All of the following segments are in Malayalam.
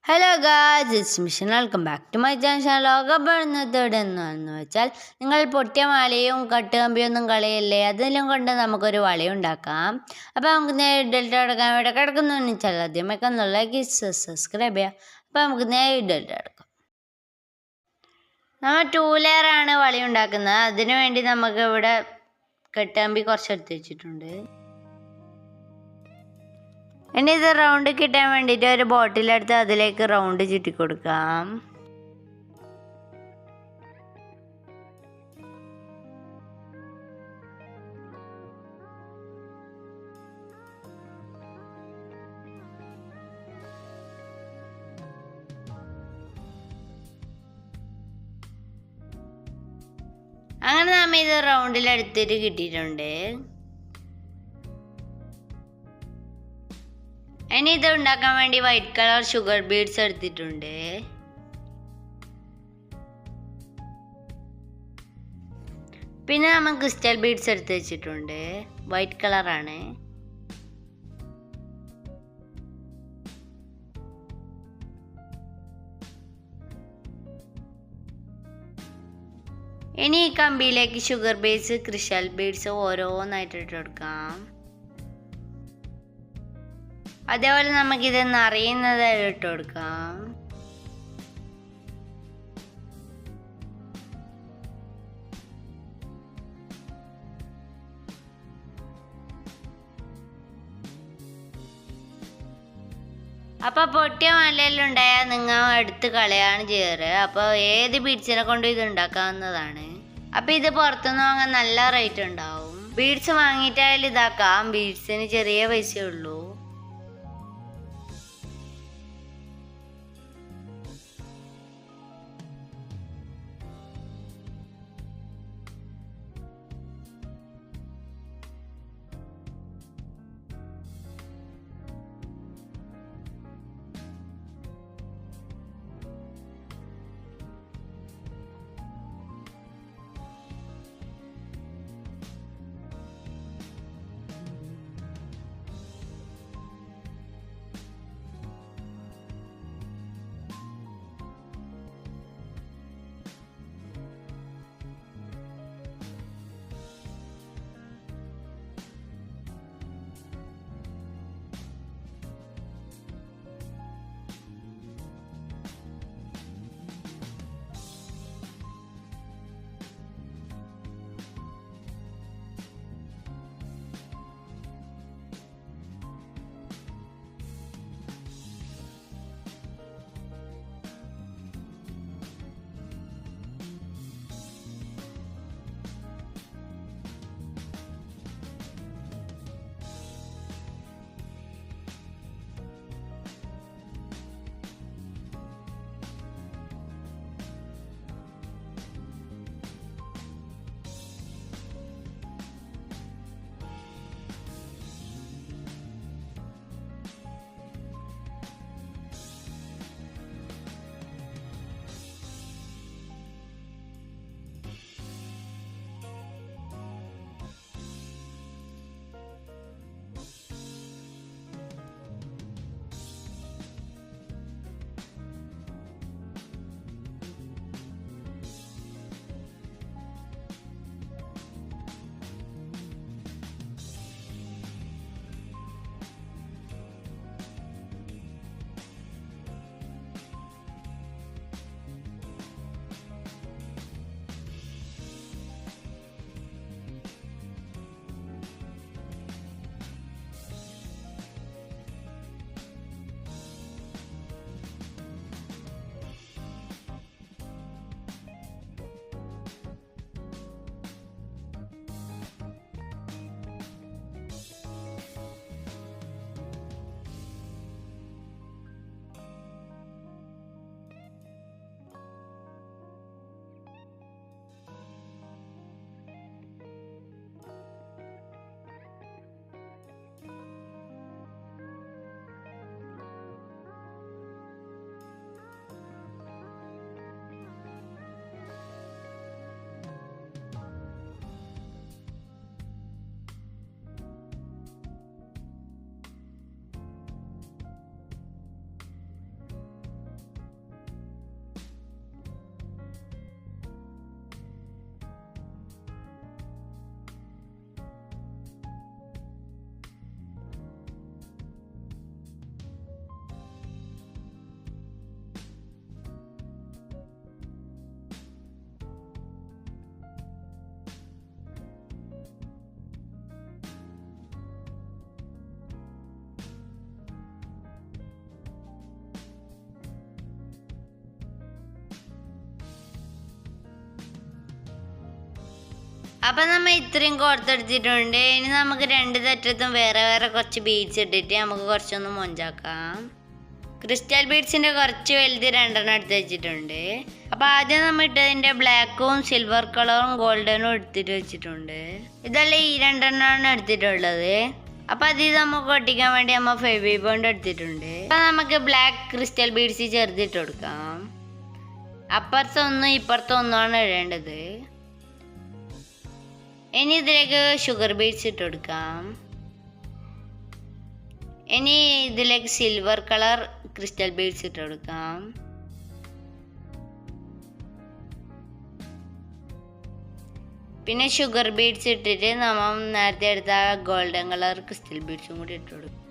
Hello guys, it's Mishan. Welcome back to my channel. ലോകപ്പെടുന്നതോടെ എന്ന് വെച്ചാൽ നിങ്ങൾ പൊട്ടിയ മാലയും കട്ടുകമ്പിയൊന്നും കളയല്ലേ, അതെല്ലാം കൊണ്ട് നമുക്കൊരു വളയുണ്ടാക്കാം. അപ്പോൾ നമുക്ക് നേരെ ഡെൽറ്റ എടുക്കാൻ ഇവിടെ കിടക്കുന്നു വെച്ചാൽ ആദ്യമൊക്കെ ലൈക്ക് സബ്സ്ക്രൈബ് ചെയ്യാം. അപ്പോൾ നമുക്ക് നേരെ ഡെൽറ്റ എടുക്കാം. നമ്മൾ 2 ലെയറാണ് വളി ഉണ്ടാക്കുന്നത്. അതിനു വേണ്ടി നമുക്ക് ഇവിടെ കട്ടുകമ്പി കുറച്ച് എടുത്ത് വെച്ചിട്ടുണ്ട്. ഇനി ഇത് റൗണ്ട് കിട്ടാൻ വേണ്ടിയിട്ട് ഒരു ബോട്ടിലെടുത്ത് അതിലേക്ക് റൗണ്ട് ചുറ്റി കൊടുക്കാം. അങ്ങനെ നമ്മൾ ഇത് റൗണ്ടിലെടുത്തിട്ട് കിട്ടിയിട്ടുണ്ട്. ഇനി ഇത് ഉണ്ടാക്കാൻ വേണ്ടി വൈറ്റ് കളർ ഷുഗർ ബീഡ്സ് എടുത്തിട്ടുണ്ട്. പിന്നെ നമ്മൾ ക്രിസ്റ്റൽ ബീഡ്സ് എടുത്ത് വെച്ചിട്ടുണ്ട്. വൈറ്റ് കളറാണ്. ഇനി ഈ കമ്പിയിലേക്ക് ഷുഗർ ബീഡ്സ് ക്രിസ്റ്റൽ ബീഡ്സ് ഓരോന്നായിട്ട് ഇട്ട് കൊടുക്കാം. അതേപോലെ നമുക്കിത് നിറയുന്നതായിട്ട് ഇട്ട് കൊടുക്കാം. അപ്പോൾ പൊട്ടിയ മലയിലുണ്ടായാൽ നിങ്ങൾ എടുത്ത് കളയാണ് ചെയ്യാറ്. അപ്പോൾ ഏത് ബീഡ്സിനെ കൊണ്ടും ഇത് ഉണ്ടാക്കാവുന്നതാണ്. അപ്പോൾ ഇത് പുറത്തുനിന്ന് വാങ്ങാൻ നല്ല റേറ്റ് ഉണ്ടാവും. ബീഡ്സ് വാങ്ങിയിട്ടായാലും ഇതാക്കാം. ബീഡ്സിന് ചെറിയ പൈസയേ ഉള്ളൂ. അപ്പം നമ്മൾ ഇത്രയും കോർത്തെടുത്തിട്ടുണ്ട്. ഇനി നമുക്ക് രണ്ട് തെറ്റത്തും വേറെ വേറെ കുറച്ച് ബീഡ്സ് ഇട്ടിട്ട് നമുക്ക് കുറച്ചൊന്ന് മൊഞ്ചാക്കാം. ക്രിസ്റ്റൽ ബീഡ്സിൻ്റെ കുറച്ച് വലുത് രണ്ടെണ്ണം എടുത്ത് വെച്ചിട്ടുണ്ട്. അപ്പോൾ ആദ്യം നമ്മൾ ഇട്ടതിൻ്റെ ബ്ലാക്കും സിൽവർ കളറും ഗോൾഡനും എടുത്തിട്ട് വെച്ചിട്ടുണ്ട്. ഇതെല്ലാം ഈ രണ്ടെണ്ണമാണ് എടുത്തിട്ടുള്ളത്. അപ്പോൾ അതിൽ നമുക്ക് ഒട്ടിക്കാൻ വേണ്ടി നമ്മൾ ഫെവി ബോണ്ട് എടുത്തിട്ടുണ്ട്. അപ്പോൾ നമുക്ക് ബ്ലാക്ക് ക്രിസ്റ്റൽ ബീഡ്സ് ചേർത്തിട്ട് കൊടുക്കാം. അപ്പുറത്തൊന്നും ഇപ്പുറത്തൊന്നുമാണ് ഇടേണ്ടത്. ഇനി ഇതിലേക്ക് ഷുഗർ ബീഡ്സ് ഇട്ട് കൊടുക്കാം. ഇനി ഇതിലേക്ക് സിൽവർ കളർ ക്രിസ്റ്റൽ ബീഡ്സ് ഇട്ട് കൊടുക്കാം. പിന്നെ ഷുഗർ ബീഡ്സ് ഇട്ടിട്ട് നമ്മൾ നേരത്തെ എടുത്ത ഗോൾഡൻ കളർ ക്രിസ്റ്റൽ ബീഡ്സും കൂടി ഇട്ട് കൊടുക്കും.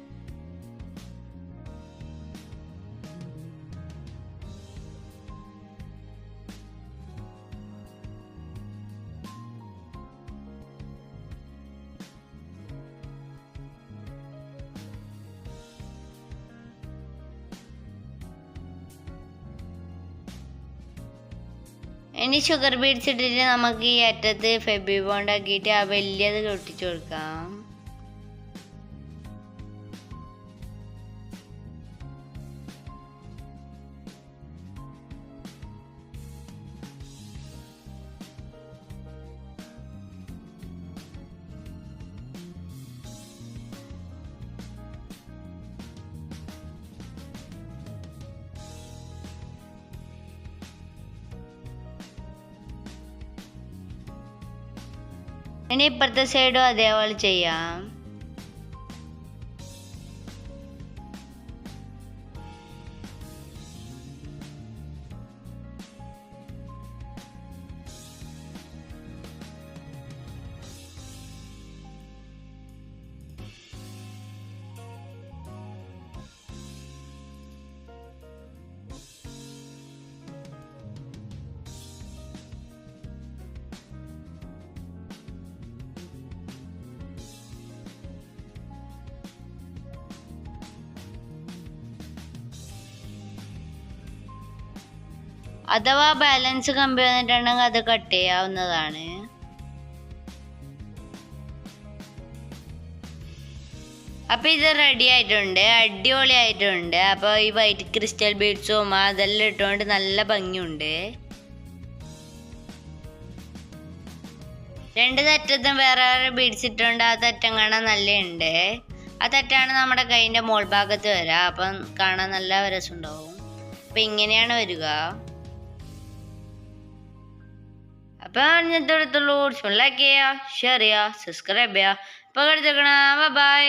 ഇനി ഷുഗർ ബീഡ്സ് ഇട്ടിട്ട് നമുക്ക് ഈ അറ്റത്ത് ഫെബി ബോണ്ട് ആക്കിയിട്ട് ആ വലിയത് ഒട്ടിച്ചു കൊടുക്കാം. ഇനി ഇപ്പുറത്തെ സൈഡും അതേപോലെ ചെയ്യാം. അഥവാ ബാലൻസ് കമ്പി വന്നിട്ടുണ്ടെങ്കിൽ അത് കട്ട് ചെയ്യാവുന്നതാണ്. അപ്പോൾ ഇത് റെഡി ആയിട്ടുണ്ട്, അടിപൊളി ആയിട്ടുണ്ട്. അപ്പോൾ ഈ വൈറ്റ് ക്രിസ്റ്റൽ ബീഡ്സും അതെല്ലാം ഇട്ടുകൊണ്ട് നല്ല ഭംഗിയുണ്ട്. രണ്ട് തെറ്റത്തും വേറെ വേറെ ബീഡ്സ് ഇട്ടുകൊണ്ട് ആ തെറ്റം കാണാൻ നല്ലുണ്ട്. ആ തെറ്റാണ് നമ്മുടെ കൈൻ്റെ മോൾ ഭാഗത്ത് വരിക. അപ്പം കാണാൻ നല്ല രസമുണ്ടാവും. അപ്പം ഇങ്ങനെയാണ് വരിക. അപ്പോൾ ഇന്നത്തെ അടുത്തുള്ള ലൈക്ക് ചെയ്യുക, ഷെയർ ചെയ്യുക, സബ്സ്ക്രൈബ് ചെയ്യുക. അപ്പോൾ ബൈ.